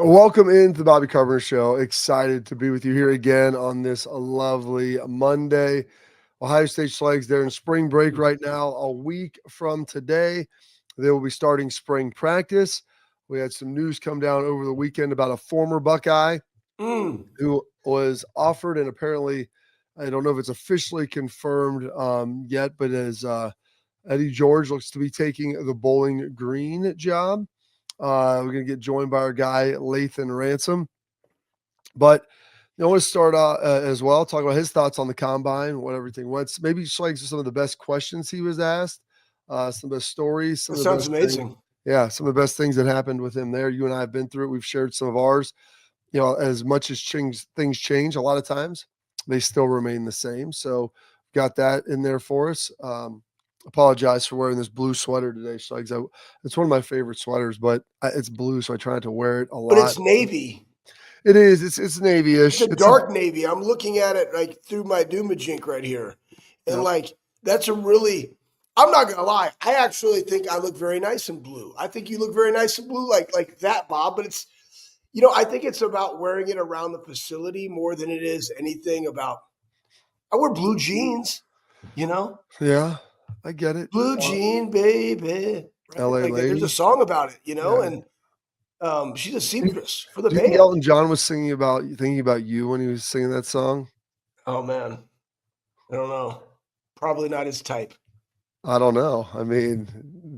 Welcome into the Bobby Carpenter Show. Excited to be with you here again on this lovely Monday. Ohio State Slugs, they're in spring break right now. A week from today, they will be starting spring practice. We had some news come down over the weekend about a former Buckeye who was offered, and apparently, I don't know if it's officially confirmed yet, but as Eddie George looks to be taking the Bowling Green job. We're going to get joined by our guy, Lathan Ransom. But I want to start out as well, talk about his thoughts on the combine, what everything went. Maybe Schleg's some of the best questions he was asked, some of the stories. That sounds amazing. Some of the best things that happened with him there. You and I have been through it. We've shared some of ours. You know, as much as things change a lot of times, they still remain the same. So got that in there for us. Apologize for wearing this blue sweater today, Schlegs. It's one of my favorite sweaters, but it's blue, so I try to wear it a lot. But it's navy. It is. It's navy-ish. It's a dark navy. I'm looking at it like through my Doomajink right here. And that's a really – I'm not going to lie. I actually think I look very nice in blue. I think you look very nice in blue like that, Bob. But it's – I think it's about wearing it around the facility more than it is anything about – I wear blue jeans, Yeah. I get it. Blue jean, baby. Right? LA lady. There's a song about it, and she's a seamstress for the band. Elton John was thinking about you when he was singing that song? Oh, man. I don't know. Probably not his type. I don't know. I mean,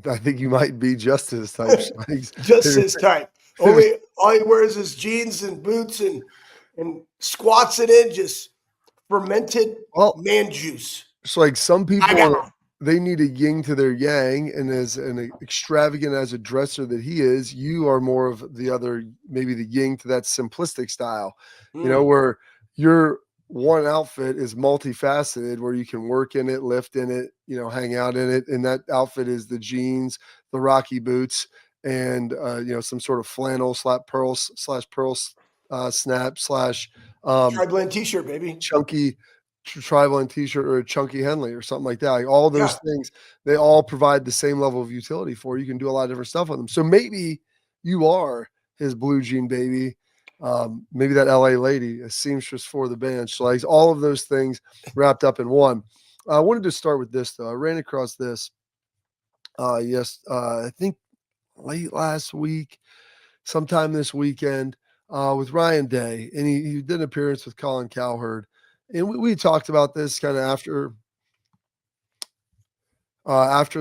I think you might be just his type. Just his type. All he wears is jeans and boots and squats it in just fermented man juice. It's like some people – they need a yin to their yang, and as an extravagant as a dresser that he is, you are more of the other, maybe the yin to that simplistic style, where your one outfit is multifaceted, where you can work in it, lift in it, hang out in it. And that outfit is the jeans, the Rocky boots, and, some sort of flannel /pearl snap / tri-blend t-shirt, baby. Chunky tri-blend t-shirt or a chunky Henley or something like that. Like all those things, they all provide the same level of utility for you. You can do a lot of different stuff with them. So maybe you are his blue jean baby. Maybe that LA lady, a seamstress for the band. So like all of those things wrapped up in one. I wanted to start with this though. I ran across this I think late last week, sometime this weekend, with Ryan Day, and he did an appearance with Colin Cowherd. And we talked about this kind of after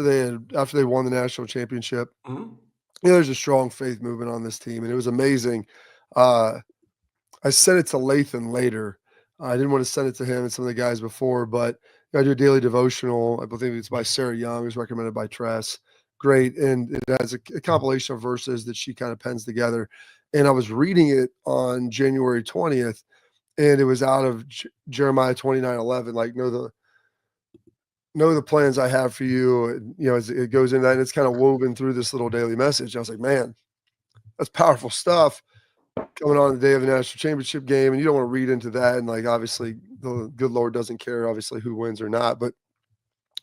they won the national championship. Mm-hmm. There's a strong faith movement on this team, and it was amazing. I sent it to Lathan later. I didn't want to send it to him and some of the guys before, but I do a daily devotional. I believe it's by Sarah Young. It was recommended by Tress. Great, and it has a compilation of verses that she kind of pens together. And I was reading it on January 20th. And it was out of Jeremiah 29:11, like know the plans I have for you. As it goes into that, and it's kind of woven through this little daily message. I was like, man, that's powerful stuff coming on the day of the national championship game. And you don't want to read into that. And like, obviously the good Lord doesn't care, obviously, who wins or not, but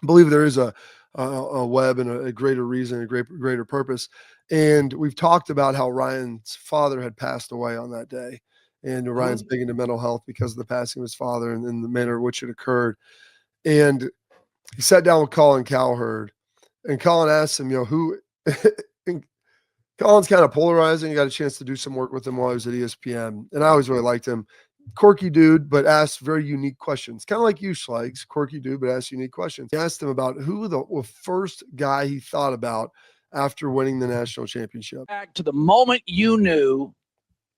I believe there is a web and a greater reason, a greater purpose. And we've talked about how Ryan's father had passed away on that day. And Ryan's big into mental health because of the passing of his father and the manner in which it occurred. And he sat down with Colin Cowherd, and Colin asked him, who – Colin's kind of polarizing. I got a chance to do some work with him while I was at ESPN, and I always really liked him. Quirky dude, but asked very unique questions. Kind of like you, Schlegs. Quirky dude, but asked unique questions. He asked him about who the first guy he thought about after winning the national championship. Back to the moment you knew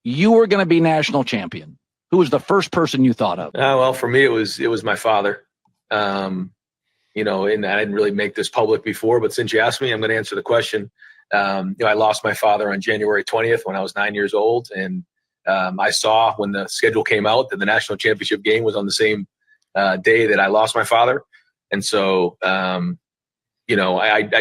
you were going to be national champion. Who was the first person you thought of? Well, for me, it was my father. And I didn't really make this public before, but since you asked me, I'm going to answer the question. I lost my father on January 20th when I was 9 years old. And I saw when the schedule came out that the national championship game was on the same day that I lost my father. And so, I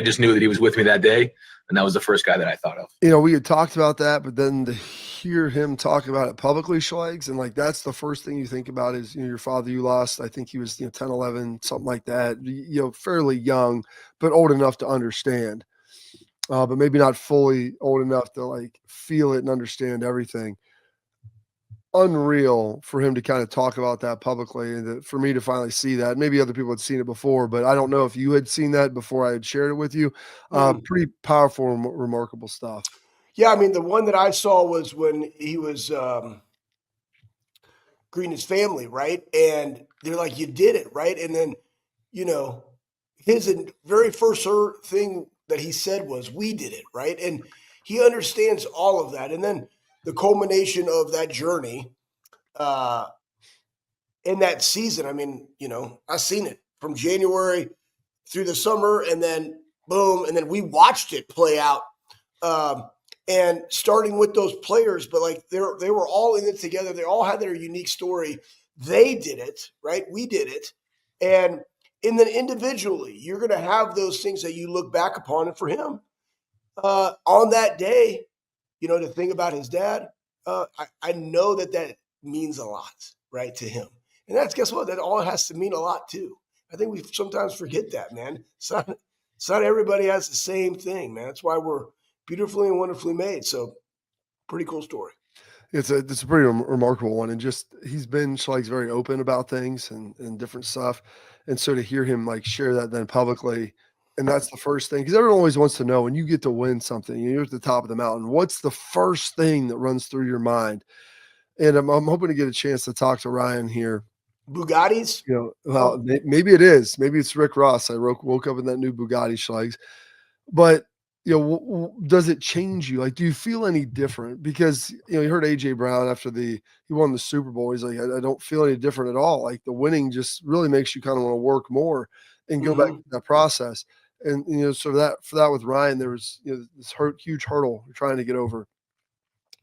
just knew that he was with me that day. And that was the first guy that I thought of. We had talked about that, but then to hear him talk about it publicly, Schlegs, and like that's the first thing you think about is your father you lost. I think he was 10, 11, something like that. Fairly young, but old enough to understand. but maybe not fully old enough to like feel it and understand everything. Unreal for him to kind of talk about that publicly, and for me to finally see that. Maybe other people had seen it before, but I don't know if you had seen that before I had shared it with you. Pretty powerful, remarkable stuff. Yeah, I mean, the one that I saw was when he was greeting his family, right? And they're like, "You did it, right?" And then, you know, his very first thing that he said was, "We did it, right?" And he understands all of that. And then the culmination of that journey uh, in that season. I mean, I've seen it from January through the summer, and then boom, and then we watched it play out. Um, and starting with those players, but like they were all in it together. They all had their unique story. They did it, right? We did it, and then individually, you're going to have those things that you look back upon. And for him, on that day, to think about his dad, I know that that means a lot, right, to him. And that's, guess what? That all has to mean a lot too. I think we sometimes forget that, man. It's not everybody has the same thing, man. That's why we're beautifully and wonderfully made. So, pretty cool story. It's a pretty remarkable one, and just he's been Schleig's very open about things and different stuff, and so to hear him like share that then publicly, and that's the first thing, because everyone always wants to know when you get to win something, you're at the top of the mountain, what's the first thing that runs through your mind? And I'm hoping to get a chance to talk to Ryan here. Bugattis? Well, maybe it is. Maybe it's Rick Ross. I woke up in that new Bugatti Schlegs. But, does it change you? Like, do you feel any different? Because, you heard A.J. Brown after he won the Super Bowl. He's like, I don't feel any different at all. Like, the winning just really makes you kind of want to work more and go back to that process. And, so for that with Ryan, there was, this huge hurdle you're trying to get over.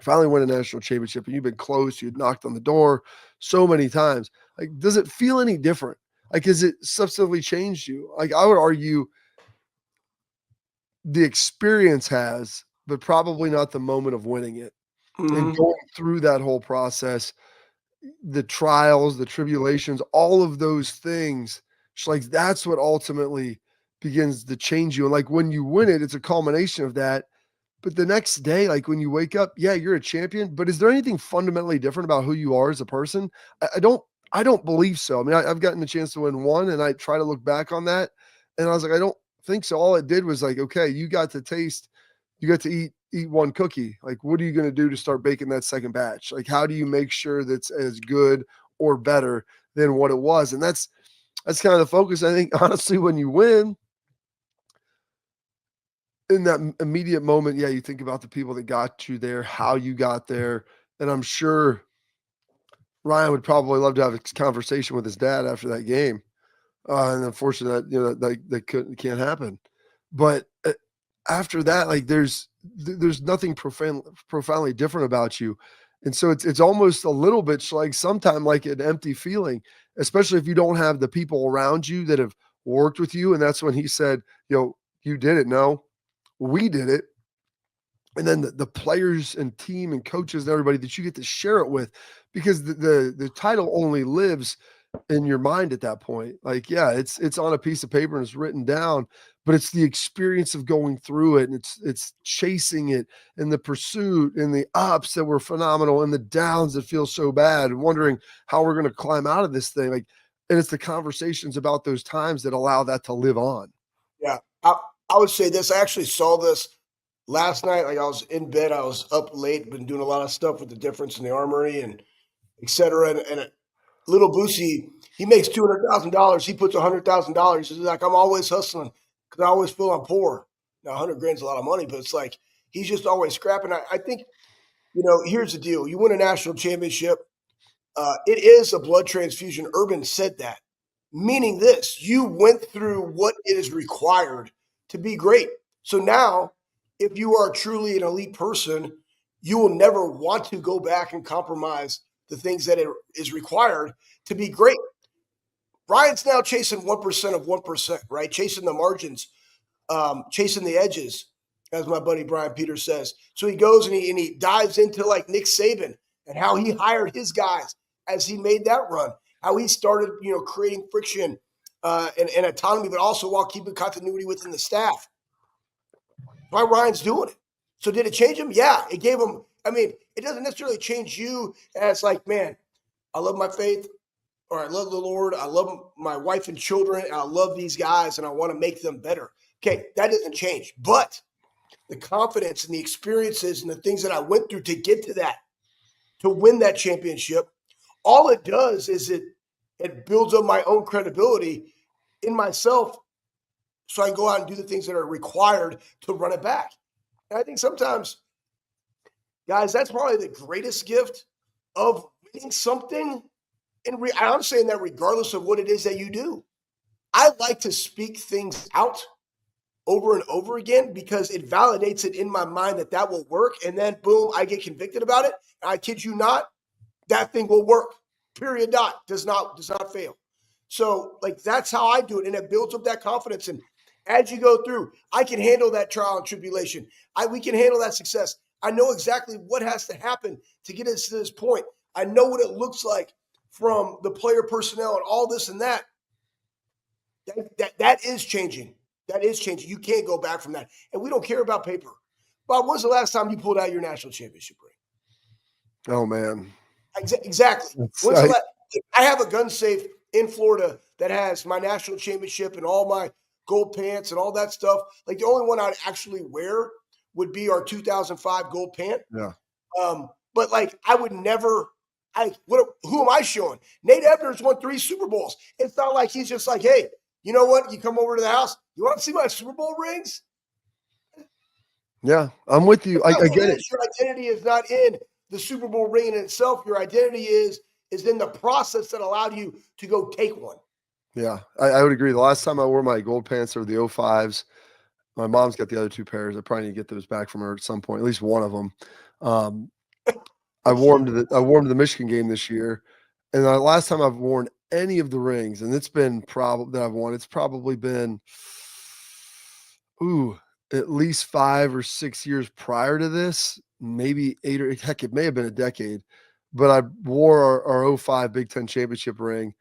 Finally win a national championship, and you've been close. You knocked on the door so many times. Like, does it feel any different? Like, has it substantively changed you? Like, I would argue the experience has, but probably not the moment of winning it. And going through that whole process, the trials, the tribulations, all of those things, like that's what ultimately begins to change you. And like when you win it, it's a culmination of that. But the next day, like when you wake up, yeah, you're a champion. But is there anything fundamentally different about who you are as a person? I don't believe so. I mean, I've gotten the chance to win one, and I try to look back on that, and I was like, I don't think so. All it did was like, okay, you got to eat one cookie. Like, what are you going to do to start baking that second batch? Like, how do you make sure that's as good or better than what it was? And that's kind of the focus. I think honestly, when you win, in that immediate moment, yeah, you think about the people that got you there, how you got there. And I'm sure Ryan would probably love to have a conversation with his dad after that game. And unfortunately, that can't happen. But after that, like there's nothing profoundly different about you. And so it's almost a little bit like sometimes like an empty feeling, especially if you don't have the people around you that have worked with you. And that's when he said, you did it. No, we did it. And then the players and team and coaches and everybody that you get to share it with, because the title only lives in your mind at that point. Like, yeah, it's on a piece of paper and it's written down, but it's the experience of going through it, and it's chasing it, and the pursuit and the ups that were phenomenal and the downs that feel so bad, and wondering how we're going to climb out of this thing. Like, and it's the conversations about those times that allow that to live on. Yeah. I would say this. I actually saw this last night. Like, I was in bed. I was up late, been doing a lot of stuff with the difference in the armory and et cetera. And little Boosie, he makes $200,000. He puts $100,000. He's like, I'm always hustling because I always feel I'm poor. Now, 100 grand's a lot of money, but it's like he's just always scrapping. I think, here's the deal. You win a national championship. It is a blood transfusion. Urban said that, meaning this: you went through what is required to be great. So now, if you are truly an elite person, you will never want to go back and compromise the things that is required to be great. Ryan's now chasing 1% of 1%, right? Chasing the margins, chasing the edges, as my buddy Brian Peters says. So he goes and he dives into like Nick Saban and how he hired his guys as he made that run, how he started, creating friction and autonomy, but also while keeping continuity within the staff. why Ryan's doing it. So did it change him? Yeah, it gave him. I mean, it doesn't necessarily change you as like, man, I love my faith, or I love the Lord, I love my wife and children, and I love these guys, and I want to make them better. Okay, that doesn't change. But the confidence and the experiences and the things that I went through to get to that, to win that championship, all it does is it builds up my own credibility in myself so I can go out and do the things that are required to run it back. And I think sometimes, guys, that's probably the greatest gift of winning something. And I'm saying that regardless of what it is that you do. I like to speak things out over and over again because it validates it in my mind that will work. And then, boom, I get convicted about it. And I kid you not, that thing will work. Period. Dot. Does not fail. So, like, that's how I do it. And it builds up that confidence. And as you go through, I can handle that trial and tribulation. We can handle that success. I know exactly what has to happen to get us to this point. I know what it looks like from the player personnel and all this and that. That is changing. That is changing. You can't go back from that. And we don't care about paper. Bob, when's the last time you pulled out your national championship ring? Oh, man. Exactly. I have a gun safe in Florida that has my national championship and all my gold pants and all that stuff. Like, the only one I'd actually wear would be our 2005 gold pant. Yeah. But like, I would never. Who am I showing? Nate Ebner's won 3 Super Bowls. It's not like he's just like, hey, you know what? You come over to the house. You want to see my Super Bowl rings? Yeah, I'm with you. I get it. Your identity is not in the Super Bowl ring in itself. Your identity is in the process that allowed you to go take one. Yeah, I would agree. The last time I wore my gold pants were the 05s. My mom's got the other 2 pairs. I probably need to get those back from her at some point, at least one of them. I wore them to the Michigan game this year. And the last time I've worn any of the rings, and it's been that I've worn, it's probably been, at least 5 or 6 years prior to this, maybe 8 or heck, it may have been a decade. But I wore our 05 Big Ten championship ring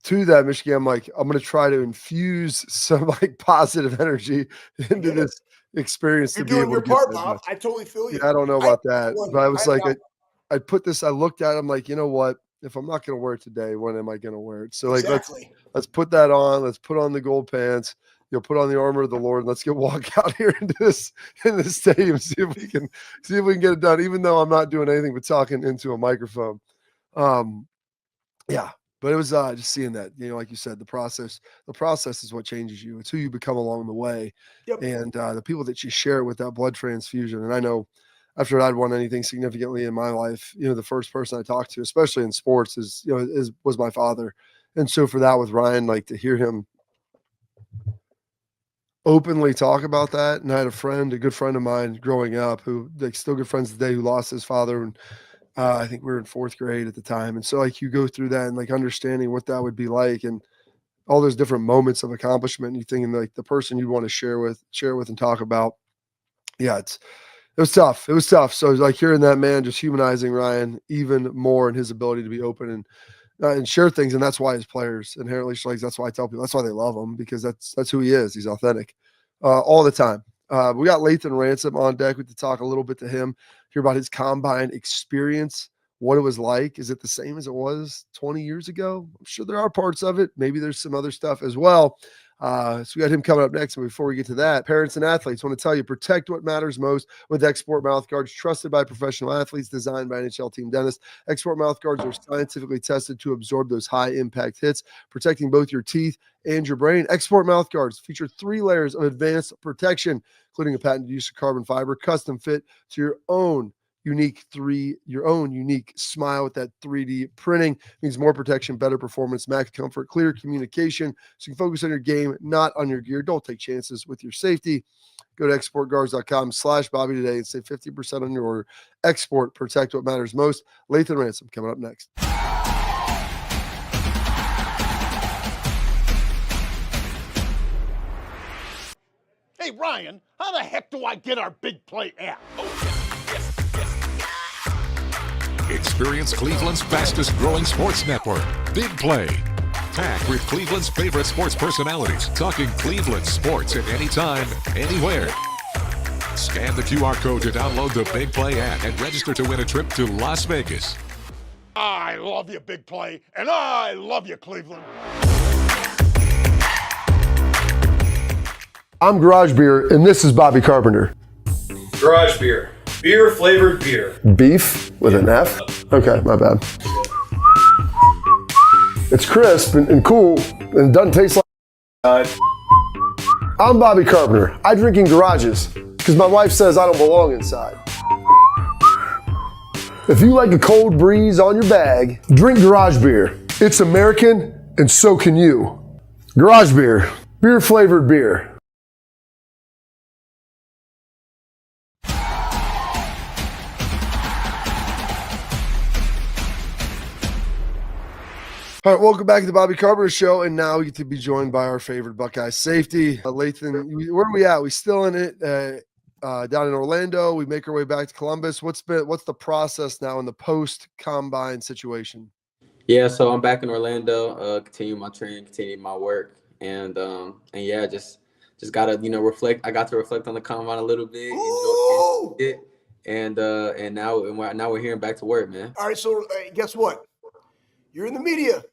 to that Michigan. I'm like, I'm going to try to infuse some like positive energy into this experience. You're to be doing able your to get part, this Bob. I totally feel you. Yeah, I don't know about that, but I was I put this. I looked at it. I'm like, you know what? If I'm not going to wear it today, when am I going to wear it? So like, let's put that on. Let's put on the gold pants. You'll put on the armor of the Lord. And let's walk out here in this stadium. See if we can get it done. Even though I'm not doing anything but talking into a microphone. Yeah, but it was just seeing that, like you said, the process is what changes you. It's who you become along the way. Yep. And the people that you share with that blood transfusion. And I know after I'd won anything significantly in my life, the first person I talked to, especially in sports, was my father. And so for that with Ryan, like to hear him openly talk about that. And I had a good friend of mine growing up who, like, still good friends today, who lost his father. And I think we were in 4th grade at the time. And so like you go through that and like understanding what that would be like and all those different moments of accomplishment, and you thinking like the person you want to share with and talk about. Yeah, it was tough. It was tough. So it was like hearing that man just humanizing Ryan even more and his ability to be open and share things. And that's why his players inherently, that's why I tell people, that's why they love him, because that's who he is. He's authentic all the time. We got Lathan Ransom on deck. We have to talk a little bit to him, hear about his combine experience, what it was like. Is it the same as it was 20 years ago? I'm sure there are parts of it. Maybe there's some other stuff as well. So we got him coming up next. And before we get to that, parents and athletes, want to tell you, protect what matters most with Export mouth guards, trusted by professional athletes, designed by NHL team dentists. Export mouth guards are scientifically tested to absorb those high impact hits, protecting both your teeth and your brain. Export mouth guards feature 3 layers of advanced protection, including a patented use of carbon fiber, custom fit to your own unique smile with that 3D printing. Means more protection, better performance, max comfort, clear communication, so you can focus on your game, not on your gear. Don't take chances with your safety. Go to exportguards.com/Bobby today and save 50% on your order. Export, protect what matters most. Lathan Ransom coming up next. Hey, Ryan, how the heck do I get our Big Play app? Experience Cleveland's fastest growing sports network, Big Play. Packed with Cleveland's favorite sports personalities, talking Cleveland sports at any time, anywhere. Scan the QR code to download the Big Play app and register to win a trip to Las Vegas. I love you, Big Play, and I love you, Cleveland. I'm Garage Beer, and this is Bobby Carpenter. Garage beer. Beer flavored beer. Beef with an F? Okay, my bad. It's crisp and cool, and it doesn't taste like. I'm Bobby Carpenter. I drink in garages because my wife says I don't belong inside. If you like a cold breeze on your bag, drink Garage Beer. It's American, and so can you. Garage Beer. Beer flavored beer. All right, welcome back to the Bobby Carpenter Show, and now we get to be joined by our favorite Buckeye safety, Lathan. Where are we at? We still in it down in Orlando. We make our way back to Columbus. What's the process now in the post-combine situation? Yeah, so I'm back in Orlando, continue my training, continue my work, and yeah, just gotta reflect. I got to reflect on the combine a little bit, enjoy it, and now we're here and back to work, man. All right, so guess what? You're in the media.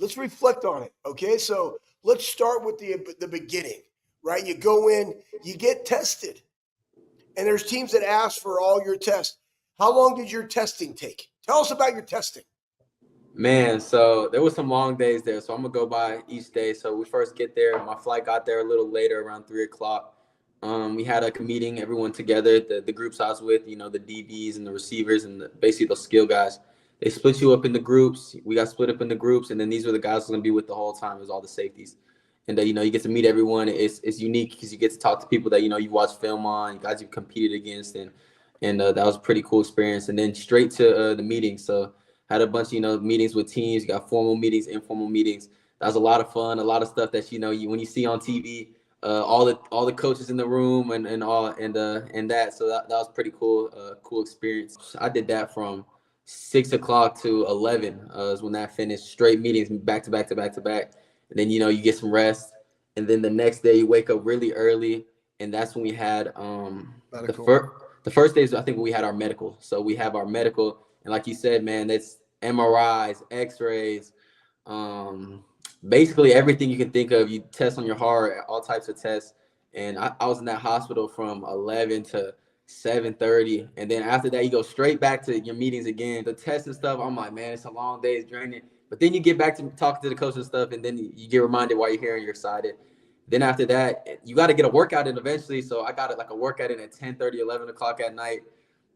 Let's reflect on it, okay? So let's start with the beginning, right? You go in, you get tested, and there's teams that ask for all your tests. How long did your testing take? Tell us about your testing. Man, so there was some long days there, so I'm gonna go by each day. So we first get there. My flight got there a little later, around 3:00. We had a meeting, everyone together, the groups I was with, the DBs and the receivers and basically those skill guys. They split you up into groups. We got split up into groups, and then these were the guys who's gonna be with the whole time. It was all the safeties, and you get to meet everyone. It's unique because you get to talk to people that you watch film on, guys you've competed against, and that was a pretty cool experience. And then straight to the meeting. So had a bunch of meetings with teams. You got formal meetings, informal meetings. That was a lot of fun. A lot of stuff that when you see on TV, all the coaches in the room and that. So that was pretty cool. Cool experience. I did that from 6:00 to 11 is when that finished. Straight meetings, back to back to back to back. And then you get some rest, and then the next day you wake up really early, and that's when we had the first days. I think we had our medical. So we have our medical, and like you said, man, that's MRIs, X-rays, basically everything you can think of. You test on your heart, all types of tests. And I was in that hospital from 11 to 7:30, and then after that you go straight back to your meetings again, the tests and stuff. I'm like, man, it's a long day, it's draining. But then you get back to talking to the coach and stuff, and then you get reminded why you're here and you're excited. Then after that, you got to get a workout in eventually. So I got it like a workout in at 10:30, 11 o'clock at night.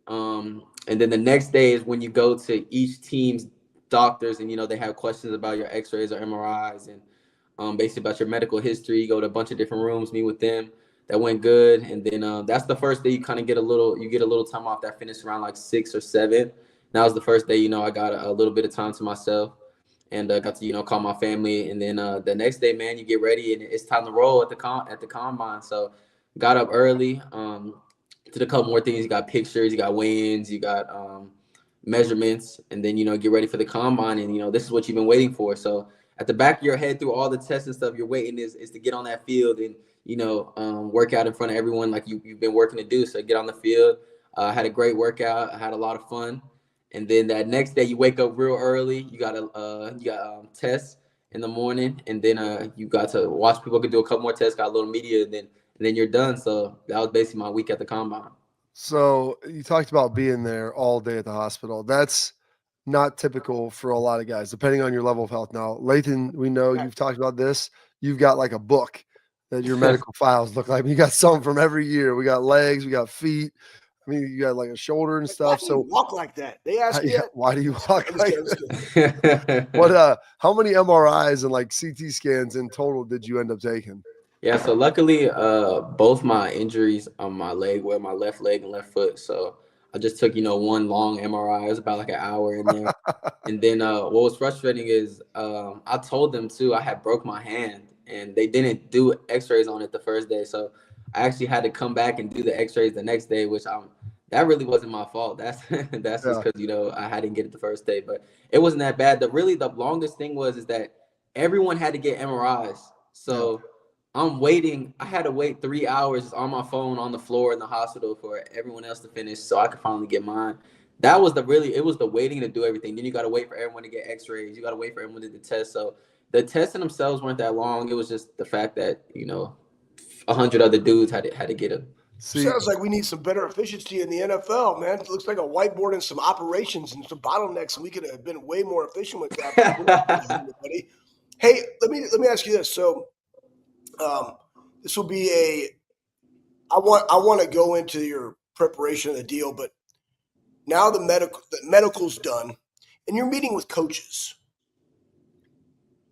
And then the next day is when you go to each team's doctors, and they have questions about your X-rays or MRIs and basically about your medical history. You go to a bunch of different rooms, meet with them. That went good, and then that's the first day you kind of get a little time off. That finished around like 6 or 7. That was the first day I got a little bit of time to myself, and got to call my family. And then the next day, man, you get ready and it's time to roll at the combine. So got up early, did a couple more things. You got pictures, you got weigh-ins, you got measurements, and then get ready for the combine. And this is what you've been waiting for. So at the back of your head, through all the tests and stuff, you're waiting is to get on that field and work out in front of everyone like you've been working to do. So get on the field. I had a great workout. I had a lot of fun. And then that next day you wake up real early. You got tests in the morning, and then you got to watch people could do a couple more tests, got a little media, and then you're done. So that was basically my week at the combine. So you talked about being there all day at the hospital. That's not typical for a lot of guys, depending on your level of health. Now, Lathan, we know you've talked about this. You've got like a book that your medical files look like. You got some from every year. We got legs, we got feet. I mean, you got like a shoulder and stuff. Why do you walk like that? They asked me that. Why do you walk like that? What? How many MRIs and like CT scans in total did you end up taking? Yeah, so luckily, both my injuries on my leg were my left leg and left foot. So I just took, one long MRI. It was about like an hour in there. And then what was frustrating is I told them too, I had broke my hand, and they didn't do X-rays on it the first day. So I actually had to come back and do the X-rays the next day, which that really wasn't my fault. That's just because, I didn't get it the first day, but it wasn't that bad. The longest thing is that everyone had to get MRIs. So I'm waiting. I had to wait 3 hours on my phone on the floor in the hospital for everyone else to finish so I could finally get mine. That was it was the waiting to do everything. Then you got to wait for everyone to get x-rays. You got to wait for everyone to do the test. So the tests in themselves weren't that long. It was just the fact that, 100 other dudes had to get them. See, Sounds like we need some better efficiency in the NFL, man. It looks like a whiteboard and some operations and some bottlenecks, and we could have been way more efficient with that. Hey, let me ask you this. So, this will be I want to go into your preparation of the deal, but now the medical's done, and you're meeting with coaches.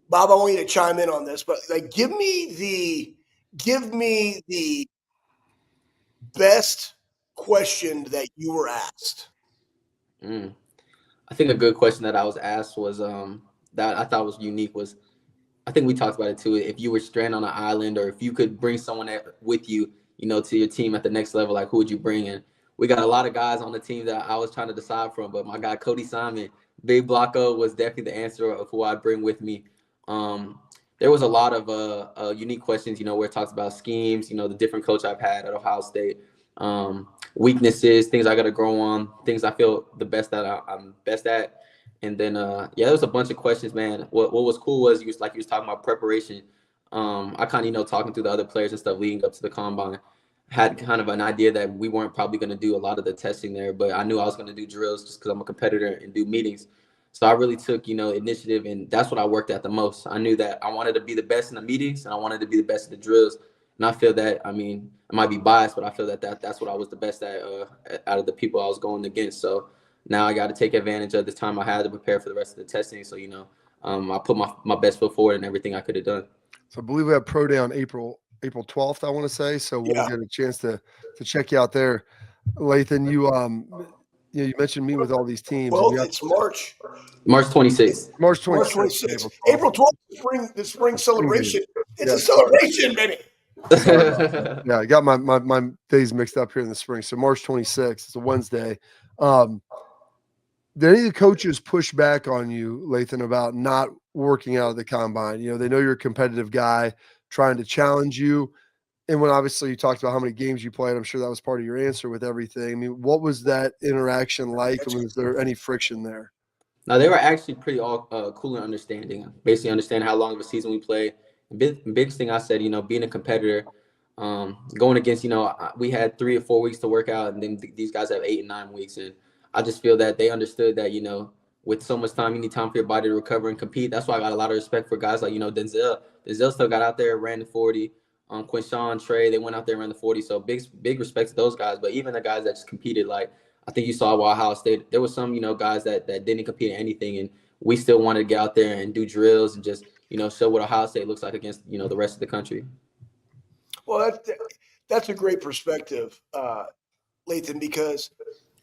Bob, I want you to chime in on this, but like, give me the best question that you were asked. I think a good question that I was asked was that I thought was unique was, I think we talked about it too. If you were stranded on an island, or if you could bring someone with you, to your team at the next level, like who would you bring in? We got a lot of guys on the team that I was trying to decide from, but my guy Cody Simon, Big Blocko, was definitely the answer of who I'd bring with me. There was a lot of unique questions, where it talks about schemes, the different coach I've had at Ohio State, weaknesses, things I got to grow on, things I feel the best that I'm best at. And then, there was a bunch of questions, man. What was cool was you was talking about preparation. I kind of, talking to the other players and stuff leading up to the combine, had kind of an idea that we weren't probably going to do a lot of the testing there, but I knew I was going to do drills just because I'm a competitor and do meetings. So I really took, initiative, and that's what I worked at the most. I knew that I wanted to be the best in the meetings, and I wanted to be the best at the drills. And I feel that, I might be biased, but I feel that's what I was the best at out of the people I was going against. So now I got to take advantage of the time I had to prepare for the rest of the testing. So, I put my best foot forward in everything I could have done. So I believe we have Pro Day on April 12th, I want to say. So we'll get a chance to check you out there. Lathan, you mentioned meeting with all these teams. Well, it's March 26th. March 26th. April 12th, the spring celebration. It's a celebration, baby. Yeah, I got my days mixed up here in the spring. So March 26th, it's a Wednesday. Did any of the coaches push back on you, Lathan, about not working out of the combine? They know you're a competitive guy, trying to challenge you. And when obviously you talked about how many games you played, I'm sure that was part of your answer with everything. What was that interaction like? And was there any friction there? No, they were actually pretty cool and understanding. Basically understanding how long of a season we played. Biggest thing I said, being a competitor, going against, we had 3 or 4 weeks to work out, and then these guys have 8 and 9 weeks. And I just feel that they understood that, with so much time, you need time for your body to recover and compete. That's why I got a lot of respect for guys like, Denzel. Denzel still got out there, ran the 40. Quinshawn, Trey, they went out there and ran the 40. So big respect to those guys. But even the guys that just competed, like I think you saw Ohio State, there was some, guys that didn't compete in anything. And we still wanted to get out there and do drills and just, show what Ohio State looks like against, the rest of the country. Well, that's a great perspective, Lathan, because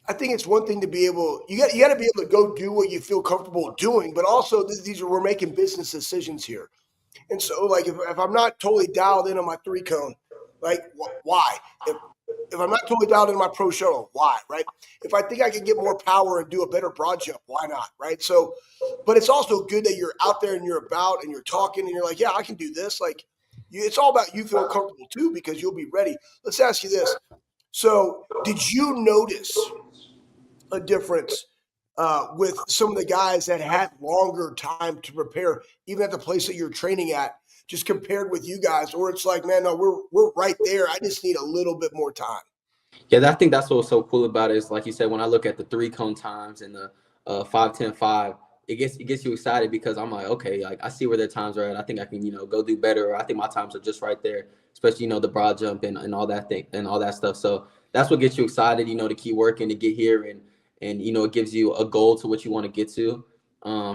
I think it's one thing to be able, you got to be able to go do what you feel comfortable doing, but also we're making business decisions here. And so, like, if I'm not totally dialed in on my 3-cone, like, why? If I'm not totally dialed in my pro shuttle, why, right? If I think I can get more power and do a better broad jump, why not, right? So, but it's also good that you're out there and you're about and you're talking and you're like, yeah, I can do this. Like, it's all about you feeling comfortable too, because you'll be ready. Let's ask you this. So, did you notice a difference with some of the guys that had longer time to prepare, even at the place that you're training at, just compared with you guys? Or it's like, man, no, we're right there. I just need a little bit more time. Yeah, I think that's what's so cool about it is, like you said, when I look at the 3-cone times and the 5-10-5, it gets you excited because I'm like, okay, like I see where their times are at. I think I can, go do better. Or I think my times are just right there, especially, the broad jump and all that thing and all that stuff. So that's what gets you excited, to keep working, to get here and it gives you a goal to what you want to get to.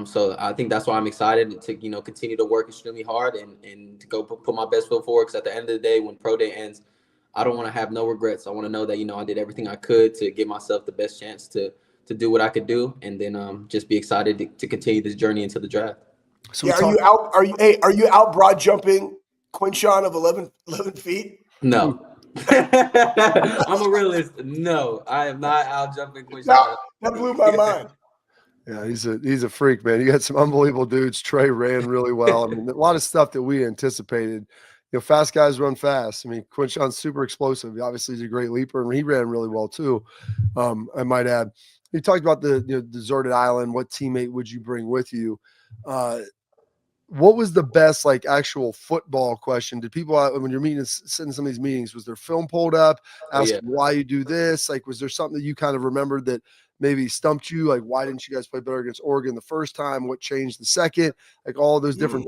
So I think that's why I'm excited to, continue to work extremely hard and to go put my best foot forward. Because at the end of the day, when Pro Day ends, I don't want to have no regrets. I want to know that, I did everything I could to give myself the best chance to do what I could do. And then just be excited to continue this journey into the draft. So are you out broad jumping Quinshawn of 11 feet? No. I'm a realist. No, I am not out jumping Quinshawn. That blew my mind. Yeah, he's a freak, man. You got some unbelievable dudes. Trey ran really well. I mean, a lot of stuff that we anticipated, fast guys run fast. I mean, Quinshon's super explosive. Obviously, he's a great leaper, and he ran really well too. I might add. You talked about the deserted island. What teammate would you bring with you? What was the best actual football question? Did people when you're sitting in some of these meetings, was there film pulled up asking why you do this? Was there something that you kind of remembered that maybe stumped you? Why didn't you guys play better against Oregon the first time? What changed the second? All those different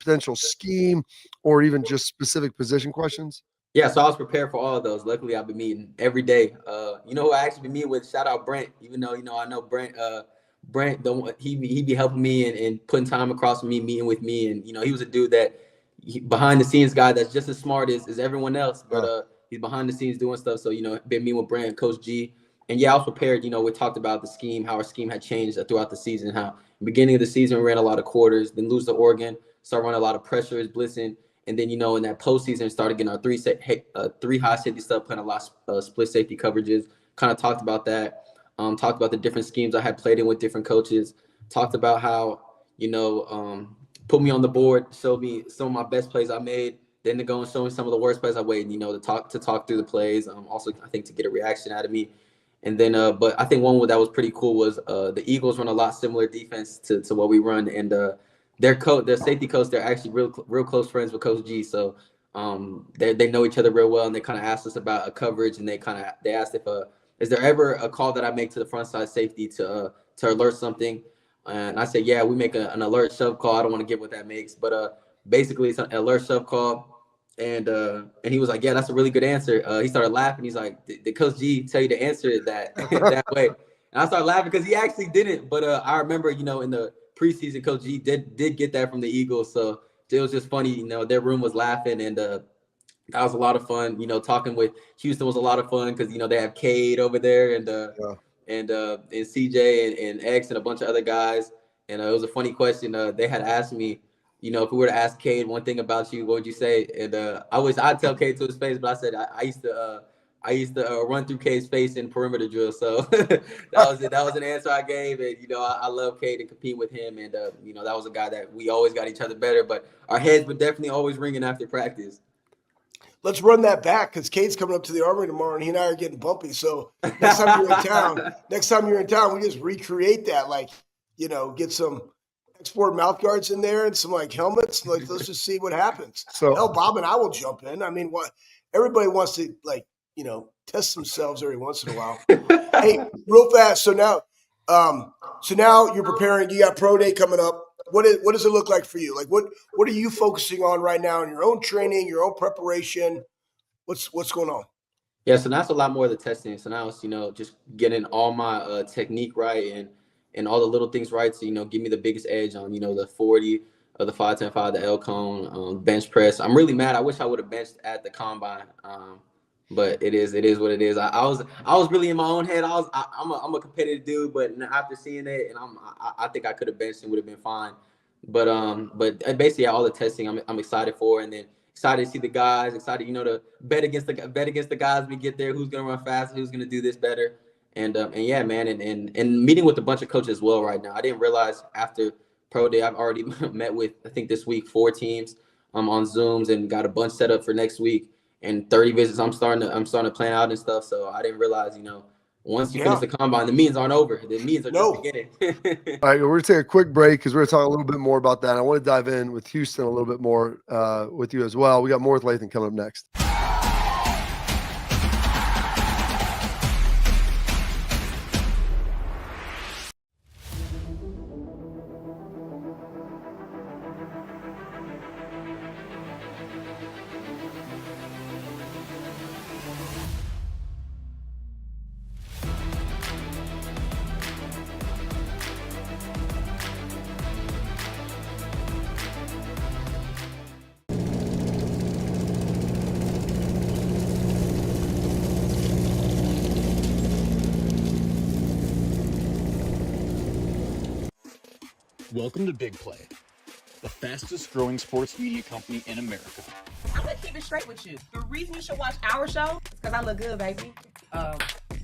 potential scheme or even just specific position questions. Yeah, so I was prepared for all of those. Luckily, I've been meeting every day. Who I actually been meeting with? Shout out Brent. Even though I know Brent. Brent, he be helping me and putting time across from me, meeting with me, and he was a dude that behind the scenes guy that's just as smart as everyone else, but he's behind the scenes doing stuff. So been meeting with Brent, Coach G, and I was prepared. We talked about the scheme, how our scheme had changed throughout the season. How beginning of the season we ran a lot of quarters, then lose to Oregon, start running a lot of pressures, blitzing. And then, in that postseason, started getting our three high safety stuff, playing a lot of split safety coverages. Kind of talked about that. Talked about the different schemes I had played in with different coaches. Talked about how, put me on the board, showed me some of my best plays I made. Then to go and show me some of the worst plays I made, to talk through the plays. Also, I think to get a reaction out of me. And then, but I think one that was pretty cool was the Eagles run a lot similar defense to what we run. And their safety coach, they're actually real close friends with Coach G. So they know each other real well. And they kind of asked us about a coverage, and they asked if is there ever a call that I make to the front side safety to alert something? And I said, yeah, we make an alert shove call. I don't want to give what that makes, but basically it's an alert shove call. And he was like, yeah, that's a really good answer. He started laughing. He's like, did Coach G tell you to answer it that way? And I started laughing because he actually didn't. But I remember, in the preseason, Coach G did get that from the Eagles. So it was just funny. Their room was laughing, and that was a lot of fun. Talking with Houston was a lot of fun because they have Cade over there and CJ and X and a bunch of other guys. And it was a funny question. They had asked me, if we were to ask Cade one thing about you, what would you say? And I'd tell Cade to his face, but I said I used to run through Cade's face in perimeter drill. So that was an answer I gave. And I love Cade and compete with him. And that was a guy that we always got each other better. But our heads were definitely always ringing after practice. Let's run that back because Cade's coming up to the Armory tomorrow, and he and I are getting bumpy. So next time you're in town, we just recreate that. Get some export mouth guards in there and some helmets. Let's just see what happens. So hell, Bob and I will jump in. I mean, what everybody wants to test themselves every once in a while. Hey, real fast. So now you're preparing. You got pro day coming up. What does it look like for you? What are you focusing on right now in your own training, your own preparation? What's going on? Yeah, so now it's a lot more of the testing. So now it's just getting all my technique right and all the little things right to give me the biggest edge on the 40 of the 5-10-5, the L cone, bench press. I'm really mad. I wish I would have benched at the combine. But it is what it is. I was really in my own head. I'm a competitive dude, but after seeing it, and I think I could have benched and would have been fine. But basically all the testing I'm excited for, and then excited to see the guys, excited to bet against the guys when we get there. Who's gonna run faster? Who's gonna do this better? And yeah, man, and meeting with a bunch of coaches as well right now. I didn't realize after pro day I've already met with I think this week 4 teams on Zooms and got a bunch set up for next week. And 30 visits, I'm starting to plan out and stuff. So I didn't realize, once you finish the combine, the meetings aren't over. The meetings are just beginning. All right, we're going to take a quick break because we're going to talk a little bit more about that. I want to dive in with Houston a little bit more with you as well. We got more with Lathan coming up next. Welcome to Big Play, the fastest growing sports media company in America. I'm gonna keep it straight with you. The reason you should watch our show is because I look good, baby.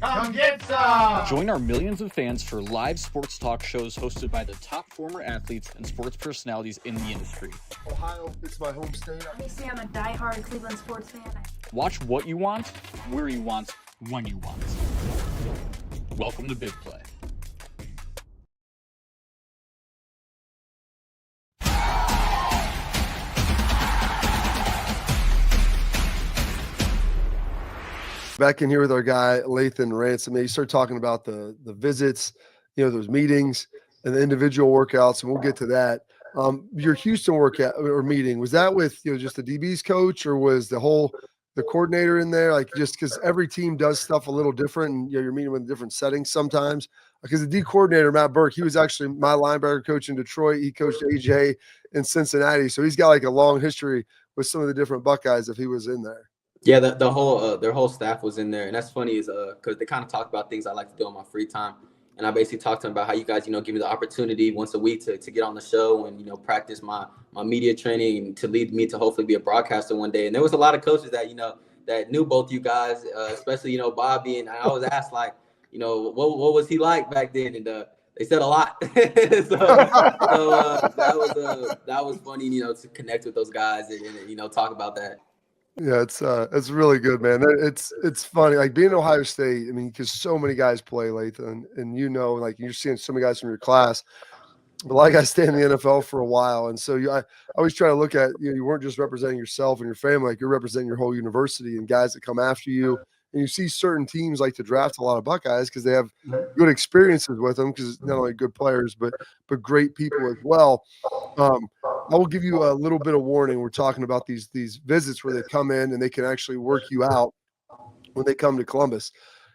Come get some! Join our millions of fans for live sports talk shows hosted by the top former athletes and sports personalities in the industry. Ohio, it's my home state. Obviously, I'm a diehard Cleveland sports fan. Watch what you want, where you want, when you want. Welcome to Big Play. Back in here with our guy Lathan Ransom. You start talking about the visits, those meetings and the individual workouts, and we'll get to that. Your Houston workout or meeting, was that with just the DB's coach, or was the coordinator in there? Like, just because every team does stuff a little different, and you're meeting with different settings sometimes. Because the D coordinator Matt Burke, he was actually my linebacker coach in Detroit. He coached AJ in Cincinnati, so he's got like a long history with some of the different Buckeyes if he was in there. Yeah, the whole their whole staff was in there, and that's funny is because they kind of talked about things I like to do in my free time, and I basically talked to them about how you guys give me the opportunity once a week to get on the show and practice my media training and to lead me to hopefully be a broadcaster one day. And there was a lot of coaches that that knew both you guys, especially Bobby, and I always asked like what was he like back then, and they said a lot. so that was funny to connect with those guys and talk about that. Yeah, it's really good, man. It's funny, like being in Ohio State. I mean, because so many guys play, Lathan, and like you're seeing so many guys from your class. But like I stayed in the NFL for a while, and so I always try to look at you weren't just representing yourself and your family, like you're representing your whole university and guys that come after you. And you see certain teams like to draft a lot of Buckeyes because they have good experiences with them, because not only good players but great people as well. I will give you a little bit of warning. We're talking about these visits where they come in and they can actually work you out when they come to Columbus,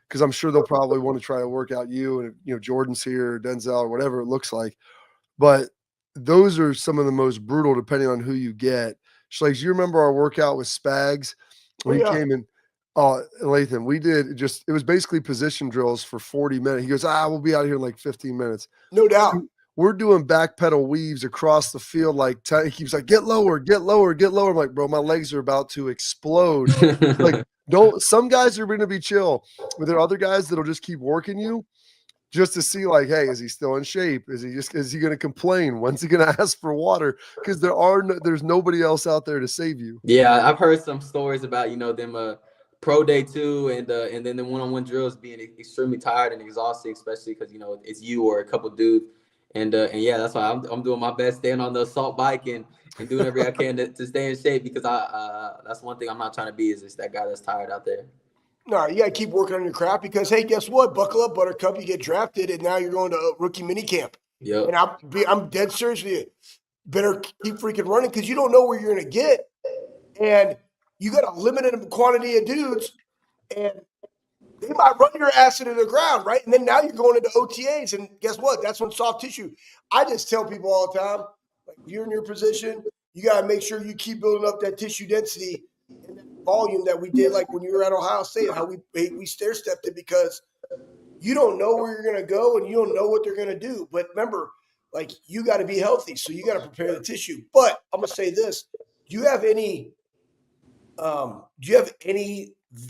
because I'm sure they'll probably want to try to work out you, and Jordan's here, or Denzel, or whatever it looks like. But those are some of the most brutal, depending on who you get. So, like, you remember our workout with Spags when he came in? Lathan, we did it was basically position drills for 40 minutes. He goes, we'll be out of here in like 15 minutes. No doubt. We're doing back pedal weaves across the field. Like, he keeps like, get lower, get lower, get lower. I'm like, bro, my legs are about to explode. Like, some guys are going to be chill, but there are other guys that'll just keep working you just to see, like, hey, is he still in shape? Is he going to complain? When's he going to ask for water? Because there's nobody else out there to save you. Yeah, I've heard some stories about them pro day 2 and then the one-on-one drills being extremely tired and exhausting, especially because it's you or a couple dudes. And yeah, that's why I'm doing my best, staying on the assault bike and doing everything I can to stay in shape, because that's one thing I'm not trying to be, is just that guy that's tired out there. No, you got to keep working on your craft, because, hey, guess what? Buckle up, Buttercup. You get drafted, and now you're going to rookie mini camp. Yep. And I'm dead serious with you. Better keep freaking running, because you don't know where you're going to get. And you got a limited quantity of dudes, and they might run your ass into the ground, right? And then now you're going into OTAs, and guess what? That's when soft tissue. I just tell people all the time, like, if you're in your position, you got to make sure you keep building up that tissue density and that volume that we did, like when you were at Ohio State, how we stair-stepped it, because you don't know where you're going to go and you don't know what they're going to do. But remember, like, you got to be healthy, so you got to prepare the tissue. But I'm going to say this. Do you have any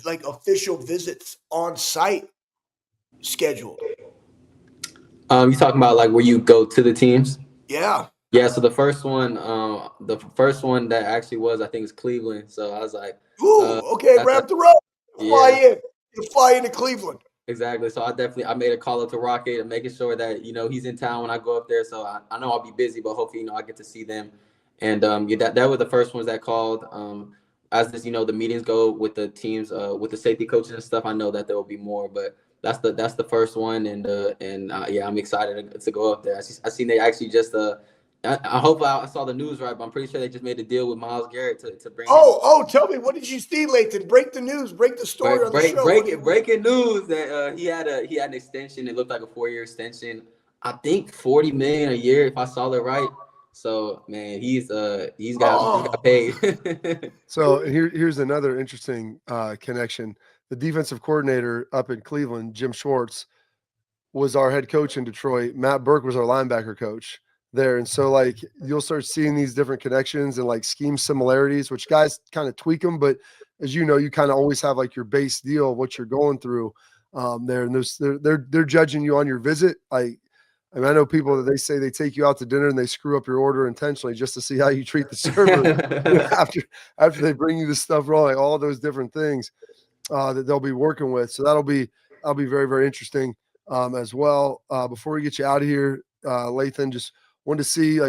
like official visits on site scheduled? You talking about like where you go to the teams? Yeah. Yeah. So the first one that actually was, I think, is Cleveland. So I was like, ooh, okay, wrap the road. Fly in. You fly into Cleveland. Exactly. So I made a call up to Rocket and making sure that he's in town when I go up there. So I know I'll be busy, but hopefully I get to see them. And that was the first ones that called. As this, the meetings go with the teams, with the safety coaches and stuff, I know that there will be more, but that's the first one, and I'm excited to go up there. I seen they actually just I hope I saw the news right, but I'm pretty sure they just made a deal with Myles Garrett to bring. Tell me, what did you see, Lathan? Break the news, break the story on the show. Breaking news that he had an extension. It looked like a 4-year extension. I think $40 million a year, if I saw it right. So, man, he's got paid. So here's another interesting connection. The defensive coordinator up in Cleveland, Jim Schwartz, was our head coach in Detroit. Matt Burke was our linebacker coach there. And so, like, you'll start seeing these different connections and like scheme similarities, which guys kind of tweak them. But as you know, you kind of always have like your base deal of what you're going through. there, and they're judging you on your visit. I mean, I know people that they say they take you out to dinner and they screw up your order intentionally just to see how you treat the server after they bring you the stuff raw, like all those different things that they'll be working with. So that'll be very, very interesting as well. Before we get you out of here, Lathan, just wanted to see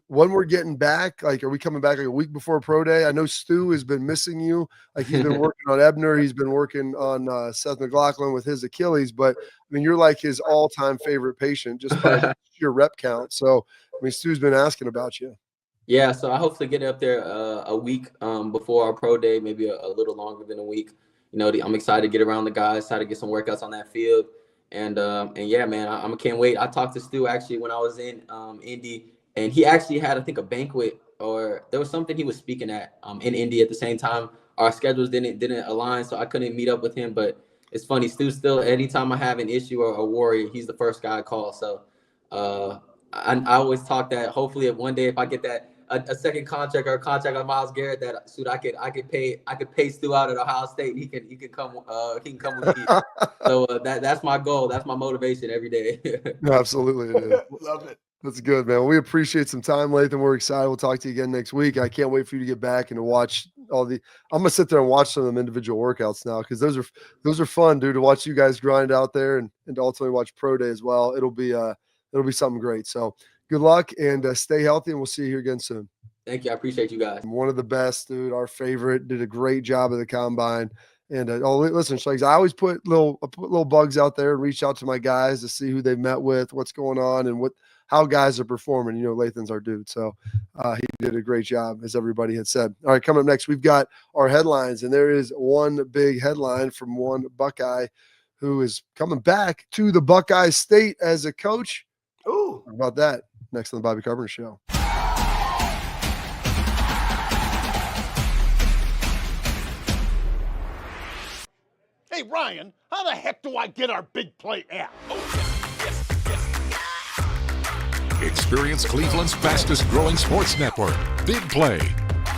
when we're getting back. Like, are we coming back like a week before pro day? I know Stu has been missing you. Like, he's been working on Ebner. He's been working on Seth McLaughlin with his Achilles. But I mean, you're like his all-time favorite patient just by your rep count. So I mean, Stu's been asking about you. Yeah, so I hope to get up there a week before our pro day, maybe a little longer than a week. You know, I'm excited to get around the guys, try to get some workouts on that field. And yeah, man, I can't wait. I talked to Stu actually when I was in Indy, and he actually had, I think, a banquet, or there was something he was speaking at in Indy at the same time. Our schedules didn't align, so I couldn't meet up with him. But it's funny, Stu still, anytime I have an issue or a worry, he's the first guy I call. So I always talk that hopefully one day if I get that a second contract or a contract on Myles Garrett, that I could pay Stu out at Ohio State, and he can come with me. So that's my goal. That's my motivation every day. Absolutely, it is. Love it. That's good, man. Well, we appreciate some time, Lathan. We're excited. We'll talk to you again next week. I can't wait for you to get back and to watch I'm gonna sit there and watch some of them individual workouts now, because those are fun, dude. To watch you guys grind out there and to ultimately watch pro day as well. It'll be something great. So good luck and stay healthy, and we'll see you here again soon. Thank you. I appreciate you guys. One of the best, dude. Our favorite, did a great job at the combine. And listen, Schlegs, I always put little bugs out there and reach out to my guys to see who they've met with, what's going on, and how guys are performing. You know, Lathan's our dude. So he did a great job, as everybody had said. All right, coming up next, we've got our headlines, and there is one big headline from one Buckeye who is coming back to the Buckeye State as a coach. Ooh. How about that? Next on the Bobby Carpenter Show. Hey, Ryan, how the heck do I get our Big Play app? Experience Cleveland's fastest growing sports network, Big Play.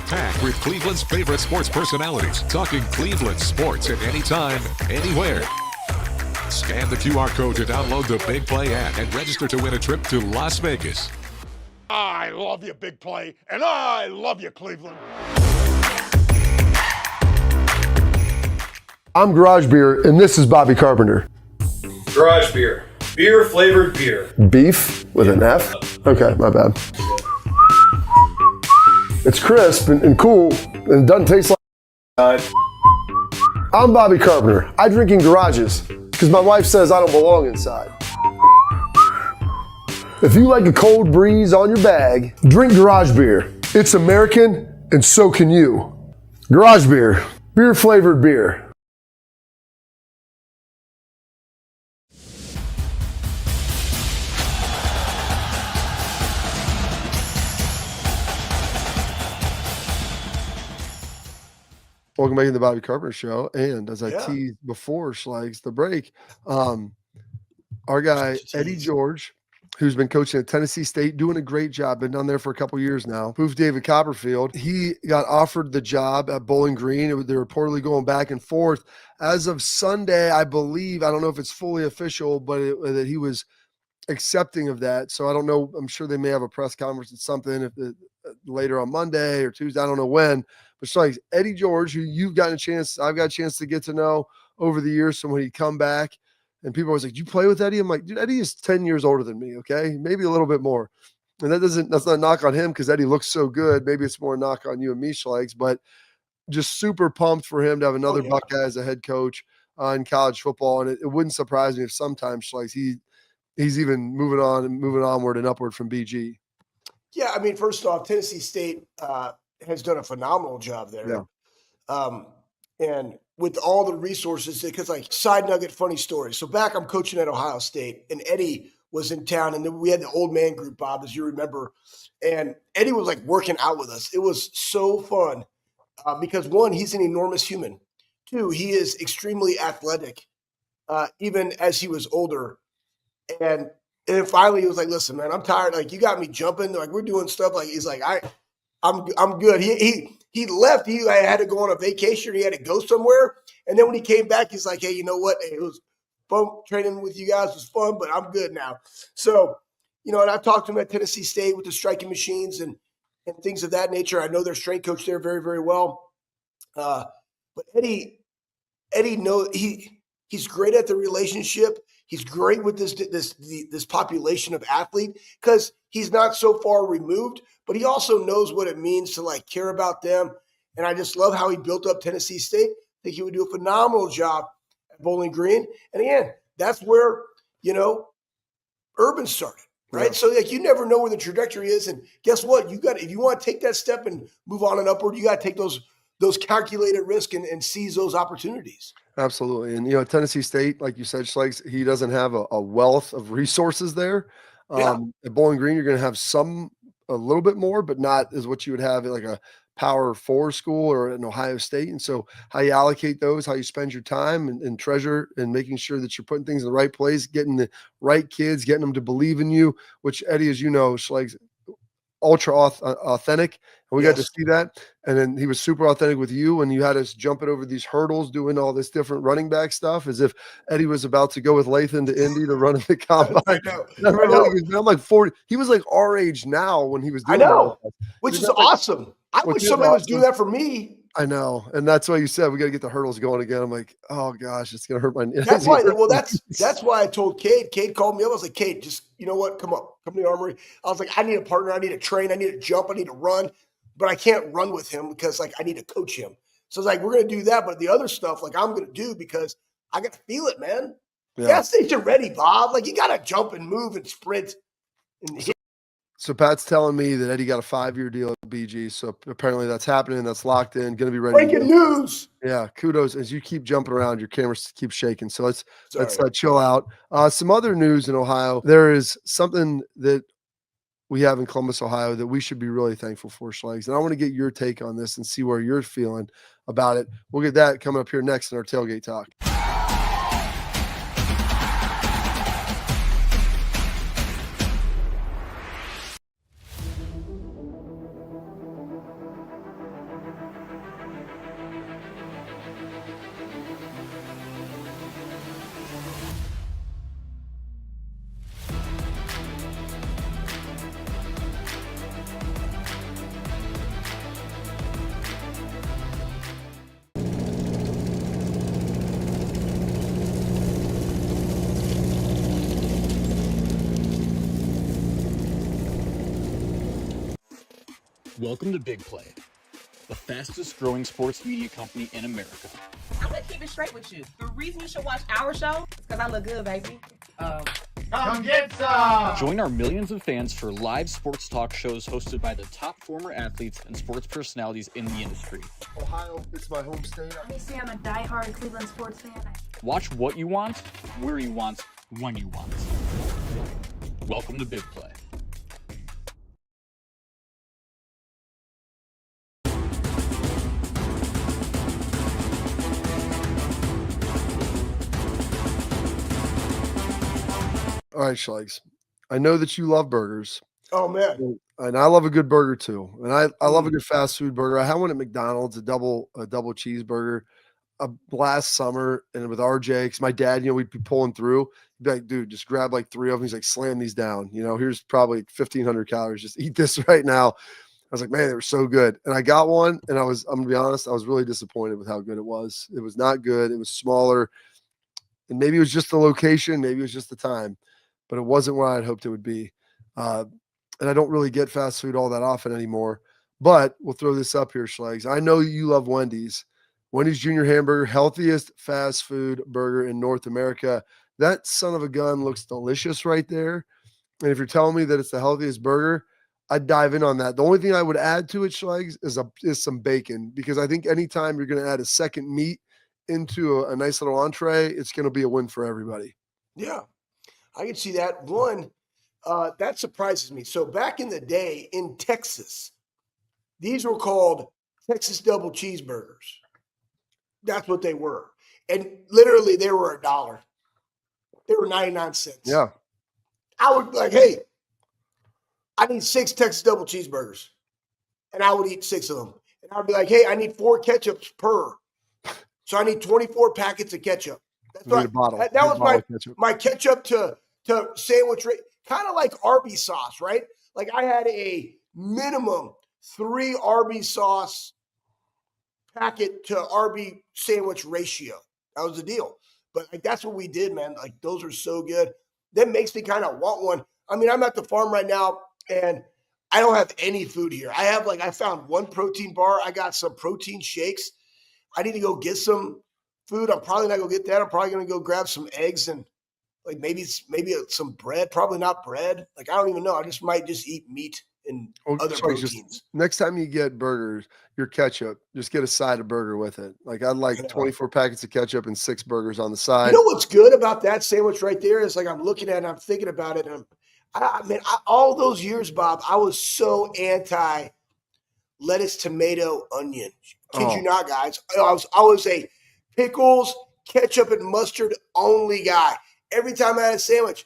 Packed with Cleveland's favorite sports personalities, talking Cleveland sports at any time, anywhere. Scan the QR code to download the Big Play app and register to win a trip to Las Vegas. I love you, Big Play, and I love you, Cleveland. I'm Garage Beer, and this is Bobby Carpenter. Garage Beer. Beer flavored beer. Beef with an F? Okay, my bad. It's crisp and cool, and it doesn't taste like... I'm Bobby Carpenter. I drink in garages because my wife says I don't belong inside. If you like a cold breeze on your bag, drink Garage Beer. It's American, and so can you. Garage Beer. Beer flavored beer. Welcome back to the Bobby Carpenter Show. And as I teased before, Schlegs, the break, our guy, Eddie George, who's been coaching at Tennessee State, doing a great job, been down there for a couple years now. Poof David Copperfield, he got offered the job at Bowling Green. They were reportedly going back and forth. As of Sunday, I believe, I don't know if it's fully official, but that he was accepting of that. So I don't know. I'm sure they may have a press conference or something later on Monday or Tuesday. I don't know when. But it's like Eddie George, who I've got a chance to get to know over the years from when he'd come back. And people always like, "Do you play with Eddie?" I'm like, dude, Eddie is 10 years older than me, okay? Maybe a little bit more. And that's not a knock on him because Eddie looks so good. Maybe it's more a knock on you and me, Schlegs. But just super pumped for him to have another Buckeye as a head coach in college football. And it wouldn't surprise me if sometimes, Schlegs, he's even moving onward and upward from BG. Yeah, I mean, first off, Tennessee State has done a phenomenal job there. Yeah. And with all the resources, because like side nugget, funny story. So back I'm coaching at Ohio State, and Eddie was in town, and then we had the old man group, Bob, as you remember. And Eddie was like working out with us. It was so fun because one, he's an enormous human. Two, he is extremely athletic, even as he was older. And then finally he was like, "Listen, man, I'm tired. Like, you got me jumping. Like, we're doing stuff." Like, he's like, I'm good. he left. He had to go on a vacation. Or he had to go somewhere. And then when he came back, he's like, hey, you know what? Hey, it was fun training with you guys. It was fun, but I'm good now. So, and I talked to him at Tennessee State with the striking machines and things of that nature. I know their strength coach there very, very well. But Eddie he's great at the relationship. He's great with this population of athlete because he's not so far removed, but he also knows what it means to like care about them. And I just love how he built up Tennessee State. I think he would do a phenomenal job at Bowling Green. And again, that's where, Urban started, right? Yeah. So like you never know where the trajectory is. And guess what? If you want to take that step and move on and upward, you got to take those calculated risk and seize those opportunities. Absolutely. And, Tennessee State, like you said, Schlegels, he doesn't have a wealth of resources there. At Bowling Green, you're going to have a little bit more, but not as what you would have at like a Power 4 school or an Ohio State. And so how you allocate those, how you spend your time and treasure and making sure that you're putting things in the right place, getting the right kids, getting them to believe in you, which Eddie, as you know, Schlegels, ultra authentic, and we got to see that. And then he was super authentic with you, and you had us jumping over these hurdles, doing all this different running back stuff, as if Eddie was about to go with Lathan to Indy to run in the combine. I know. I'm like 40. He was like our age now when he was doing. I know, which is awesome. I wish somebody was doing that for me. I know, and that's why you said we got to get the hurdles going again. I'm like, oh gosh, it's gonna hurt my. That's why. Well, that's why I told Cade. Cade called me up. I was like, Cade, just you know what? Come up, come to the Armory. I was like, I need a partner. I need to train. I need to jump. I need to run, but I can't run with him because like I need to coach him. So it's like we're gonna do that, but the other stuff like I'm gonna do because I got to feel it, man. Yeah. Gas station ready, Bob. Like you got to jump and move and sprint. And hit. So Pat's telling me that Eddie got a 5-year deal at BG. So apparently that's happening. That's locked in. Going to be ready. Breaking news. Yeah. Kudos. As you keep jumping around, your camera keeps shaking. So let's chill out. Some other news in Ohio. There is something that we have in Columbus, Ohio that we should be really thankful for, Schlegels. And I want to get your take on this and see where you're feeling about it. We'll get that coming up here next in our Tailgate Talk. Welcome to Big Play, the fastest growing sports media company in America. I'm gonna keep it straight with you. The reason you should watch our show is because I look good, baby. Come get some! Join our millions of fans for live sports talk shows hosted by the top former athletes and sports personalities in the industry. Ohio, it's my home state. Obviously, I'm a diehard Cleveland sports fan. Watch what you want, where you want, when you want. Welcome to Big Play. All right, Schlegels. I know that you love burgers. Oh, man. And I love a good burger too. And I love a good fast food burger. I had one at McDonald's, a double cheeseburger last summer, and with RJ, because my dad, we'd be pulling through. He'd be like, dude, just grab like 3 of them. He's like, slam these down. Here's probably 1,500 calories. Just eat this right now. I was like, man, they were so good. And I got one, and I'm going to be honest, I was really disappointed with how good it was. It was not good. It was smaller. And maybe it was just the location. Maybe it was just the time. But it wasn't what I'd hoped it would be. And I don't really get fast food all that often anymore. But we'll throw this up here, Schlegels. I know you love Wendy's. Wendy's Junior Hamburger, healthiest fast food burger in North America. That son of a gun looks delicious right there. And if you're telling me that it's the healthiest burger, I'd dive in on that. The only thing I would add to it, Schlegels, is some bacon. Because I think anytime you're going to add a second meat into a nice little entree, it's going to be a win for everybody. Yeah. I can see that. One, that surprises me. So back in the day in Texas, these were called Texas double cheeseburgers. That's what they were. And literally they were $1. They were 99 cents. Yeah. I would be like, hey, I need 6 Texas double cheeseburgers. And I would eat 6 of them. And I'd be like, hey, I need 4 ketchups per. So I need 24 packets of ketchup. That's You need right. a bottle. That You need a was bottle of ketchup. my ketchup to sandwich, kind of like Arby's sauce, right? Like I had a minimum 3 Arby's sauce packet to Arby's sandwich ratio. That was the deal. But like that's what we did, man. Like those are so good. That makes me kind of want one. I mean, I'm at the farm right now and I don't have any food here. I found 1 protein bar. I got some protein shakes. I need to go get some food. I'm probably not going to get that. I'm probably going to go grab some eggs and like maybe some bread. Probably not bread. Like I don't even know. I just might just eat meat and other proteins. Next time you get burgers, your ketchup, just get a side of burger with it. Like I'd like 24 packets of ketchup and 6 burgers on the side. You know what's good about that sandwich right there is like I'm looking at it and I'm thinking about it. And all those years, Bob, I was so anti lettuce, tomato, onion. Kid you not, guys. I was a pickles, ketchup, and mustard only guy. Every time I had a sandwich,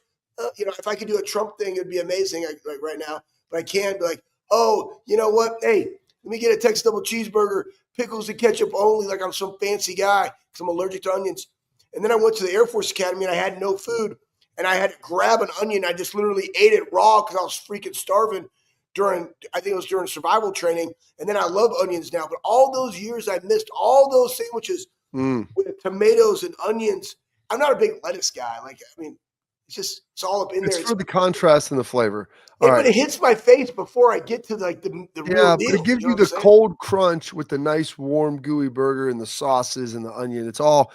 if I could do a Trump thing, it'd be amazing. Like right now, but I can't be like, oh, you know what? Hey, let me get a Texas double cheeseburger, pickles and ketchup only, like I'm some fancy guy because I'm allergic to onions. And then I went to the Air Force Academy and I had no food, and I had to grab an onion. I just literally ate it raw because I was freaking starving. I think it was during survival training. And then I love onions now. But all those years I missed all those sandwiches with tomatoes and onions. I'm not a big lettuce guy. It's all up in there. It's for the contrast and the flavor. But it hits my face before I get to like the real deal. But it gives you the cold crunch with the nice, warm, gooey burger and the sauces and the onion. It's all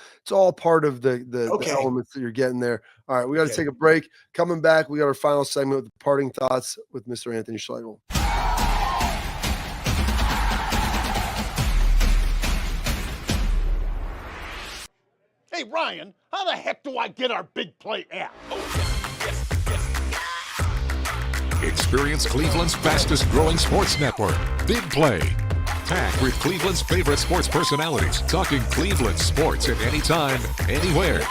part of the elements that you're getting there. All right, we got to take a break. Coming back, we got our final segment with parting thoughts with Mr. Anthony Schlegel. Hey, Ryan, how the heck do I get our Big Play app? Experience Cleveland's fastest growing sports network, Big Play. Packed with Cleveland's favorite sports personalities, talking Cleveland sports at any time, anywhere.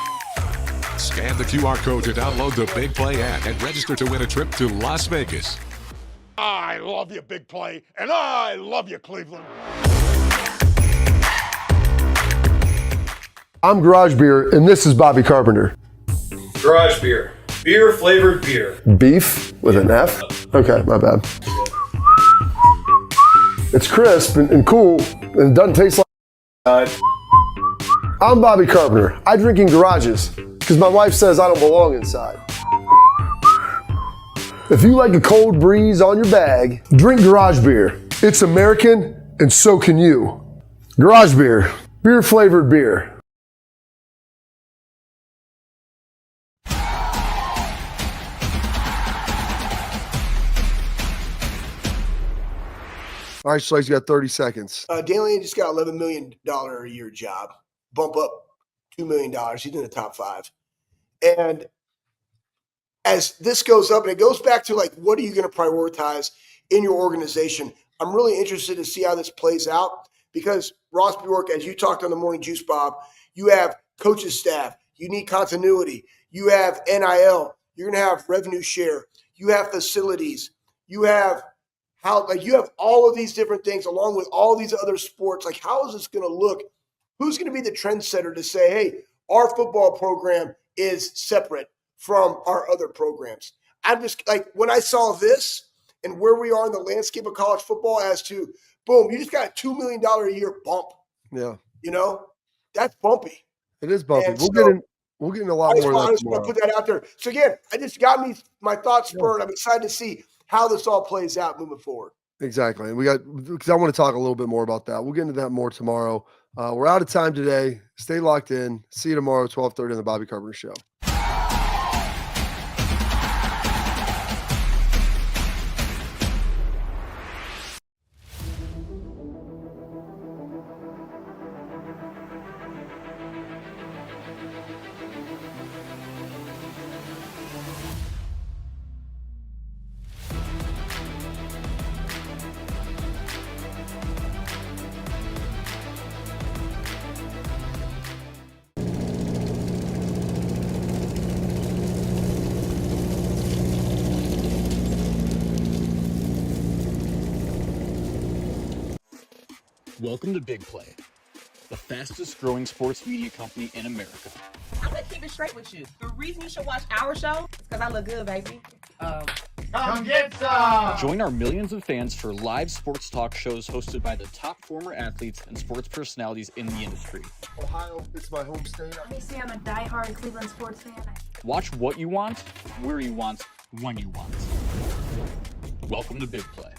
Scan the QR code to download the Big Play app and register to win a trip to Las Vegas. I love you, Big Play, and I love you, Cleveland. I'm Garage Beer, and this is Bobby Carpenter. Garage Beer. Beer flavored beer. Beef with an F? Okay, my bad. It's crisp and cool, and it doesn't taste like... I'm Bobby Carpenter. I drink in garages, because my wife says I don't belong inside. If you like a cold breeze on your bag, drink Garage Beer. It's American, and so can you. Garage Beer. Beer flavored beer. All right, Schlegs, you got 30 seconds. Dalian just got $11 million a year job. Bump up $2 million. He's in the top 5. And as this goes up, and it goes back to like, what are you going to prioritize in your organization? I'm really interested to see how this plays out because Ross Bjork, as you talked on the Morning Juice, Bob, you have coaches staff. You need continuity. You have NIL. You're going to have revenue share. You have facilities. You have you have all of these different things along with all these other sports. Like, how is this going to look? Who's going to be the trendsetter to say, hey, our football program is separate from our other programs? I'm just like, when I saw this and where we are in the landscape of college football as to, boom, you just got a $2 million a year bump. Yeah. That's bumpy. It is bumpy. And We'll get in a lot more of that I just want to put that out there. So again, I just got my thoughts spurred. I'm excited to see how this all plays out moving forward. Exactly. And because I want to talk a little bit more about that. We'll get into that more tomorrow. We're out of time today. Stay locked in. See you tomorrow at 12:30 on the Bobby Carpenter Show. Welcome to Big Play, the fastest growing sports media company in America. I'm gonna keep it straight with you. The reason you should watch our show is because I look good, baby. Come get some! Join our millions of fans for live sports talk shows hosted by the top former athletes and sports personalities in the industry. Ohio, it's my home state. Obviously, I'm a diehard Cleveland sports fan. Watch what you want, where you want, when you want. Welcome to Big Play.